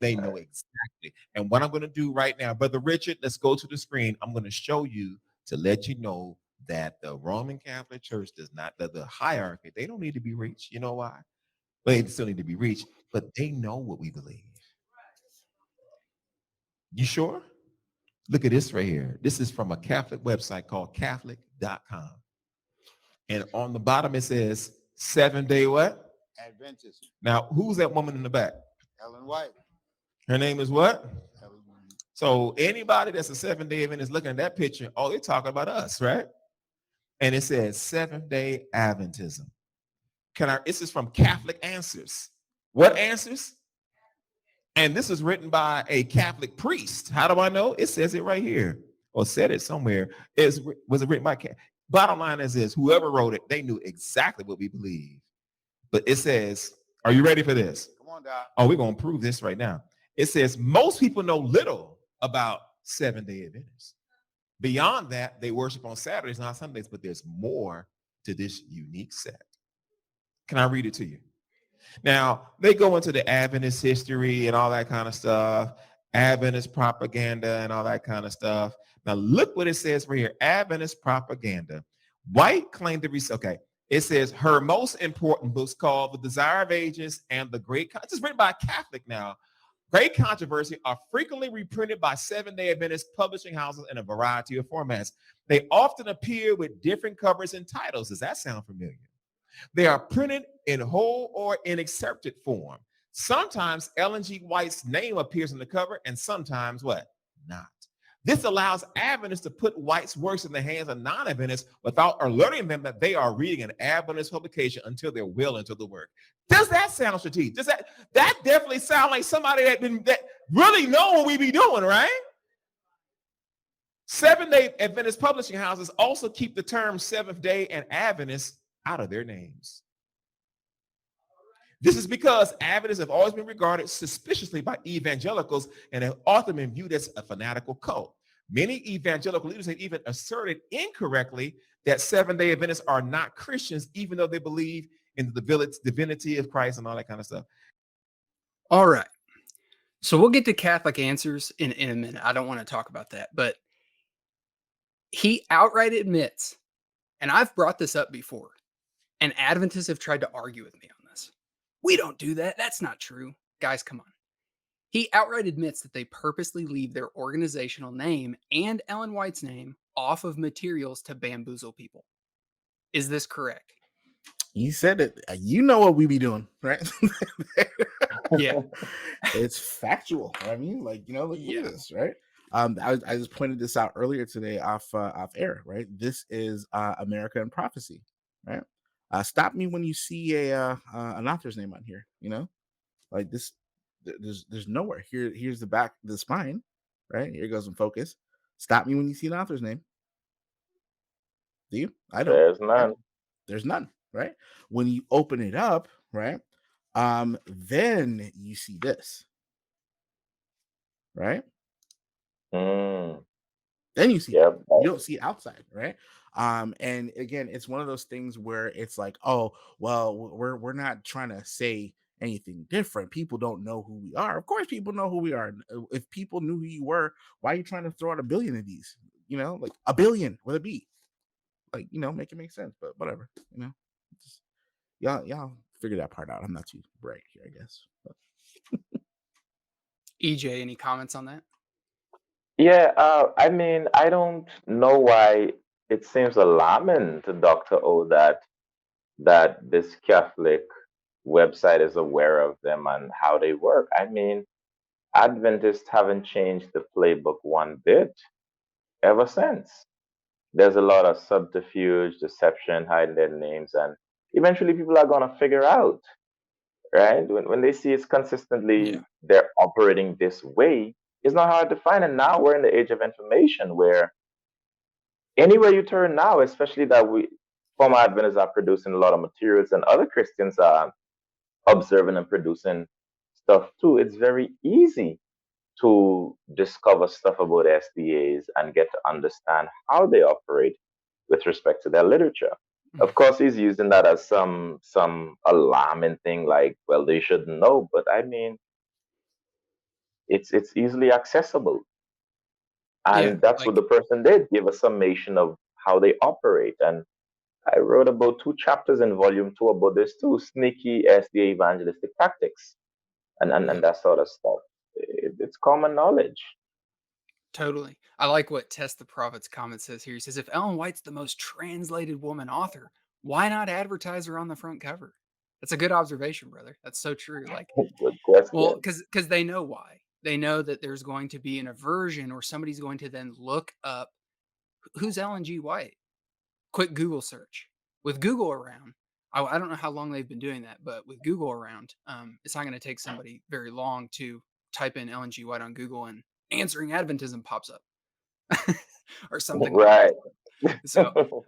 They know exactly. And what I'm going to do right now, Brother Richard, let's go to the screen. I'm going to show you to let you know that the Roman Catholic Church does not, the hierarchy, they don't need to be reached. You know why? Well, they still need to be reached, but they know what we believe. You sure? Look at this right here. This is from a Catholic website called Catholic.com. And on the bottom it says Seventh-Day what? Adventism. Now, who's that woman in the back? Ellen White. Her name is what? Ellen. So anybody that's a Seventh-Day Adventist looking at that picture, oh, they're talking about us, right? And it says Seventh-Day Adventism. This is from Catholic Answers. What answers? And this is written by a Catholic priest. How do I know? It says it right here, or said it somewhere. Was it written by Catholic? Bottom line is this: whoever wrote it, they knew exactly what we believe. But it says, are you ready for this? Come on, Doc. Oh, we're going to prove this right now. It says most people know little about Seventh-Day Adventists. Beyond that, they worship on Saturdays, not Sundays, but there's more to this unique sect. Can I read it to you? Now, they go into the Adventist history and all that kind of stuff, Adventist propaganda and all that kind of stuff. Now, look what it says right here, Adventist propaganda. White claimed to receive, okay, it says her most important books called The Desire of Ages and The Great, this is written by a Catholic now, Great Controversy are frequently reprinted by Seventh-Day Adventist publishing houses in a variety of formats. They often appear with different covers and titles. Does that sound familiar? They are printed in whole or in accepted form. Sometimes Ellen G. White's name appears on the cover and sometimes what? Not. This allows Adventists to put White's works in the hands of non-Adventists without alerting them that they are reading an Adventist publication until they're well into the work. Does that sound strategic? Does that definitely sound like somebody that really know what we be doing, right? Seventh-Day Adventist publishing houses also keep the term Seventh-Day and Adventist out of their names. This is because Adventists have always been regarded suspiciously by evangelicals and have often been viewed as a fanatical cult. Many evangelical leaders have even asserted incorrectly that Seventh-Day Adventists are not Christians, even though they believe in the divinity of Christ and all that kind of stuff. All right. So we'll get to Catholic Answers in a minute. I don't want to talk about that, but he outright admits, and I've brought this up before, and Adventists have tried to argue with me on this. We don't do that. That's not true. Guys, come on. He outright admits that they purposely leave their organizational name and Ellen White's name off of materials to bamboozle people. Is this correct? You said it. You know what we be doing, right? Yeah. It's factual. I mean, look at this, right? I just pointed this out earlier today off air, right? This is America in Prophecy, right? Stop me when you see an author's name on here, like this. There's nowhere here. Here's the back, the spine, right? Here goes in focus. Stop me when you see an author's name. Do you? I don't. There's none. There's none, right? When you open it up, right? Then you see this, right? Then you see you don't see outside, right? And again, it's one of those things where it's like, oh, well, we're not trying to say anything different. People don't know who we are. Of course, people know who we are. If people knew who you were, why are you trying to throw out a billion of these? Like a billion with a B. Like, make it make sense, but whatever, just, y'all figure that part out. I'm not too bright here, I guess. But. EJ, any comments on that? Yeah, I mean, I don't know why it seems alarming to Dr. O that this Catholic website is aware of them and how they work. I mean, Adventists haven't changed the playbook one bit ever since. There's a lot of subterfuge, deception, hiding their names, and eventually people are going to figure out, right? When they see it's consistently, they're operating this way, it's not hard to find. And now we're in the age of information where anywhere you turn now, especially that former Adventists are producing a lot of materials and other Christians are observing and producing stuff too, it's very easy to discover stuff about SDAs and get to understand how they operate with respect to their literature. Of course, he's using that as some alarming thing, like, well, they shouldn't know. But I mean, it's easily accessible. And Yeah, that's what like the person did, give a summation of how they operate. And I wrote about 2 chapters in volume 2 about this too, sneaky SDA evangelistic tactics yeah, and that sort of stuff. It's common knowledge. totally. I like what Test the Prophet's comment says here. He says, if Ellen White's the most translated woman author, why not advertise her on the front cover? That's a good observation, brother. That's so true. Like, Good well, question. because they know why. They know that there's going to be an aversion, or somebody's going to then look up who's Ellen G. White. Quick Google search. With Google around, I don't know how long they've been doing that, but with Google around, it's not going to take somebody very long to type in Ellen G. White on Google and answering Adventism pops up or something like Right. that. So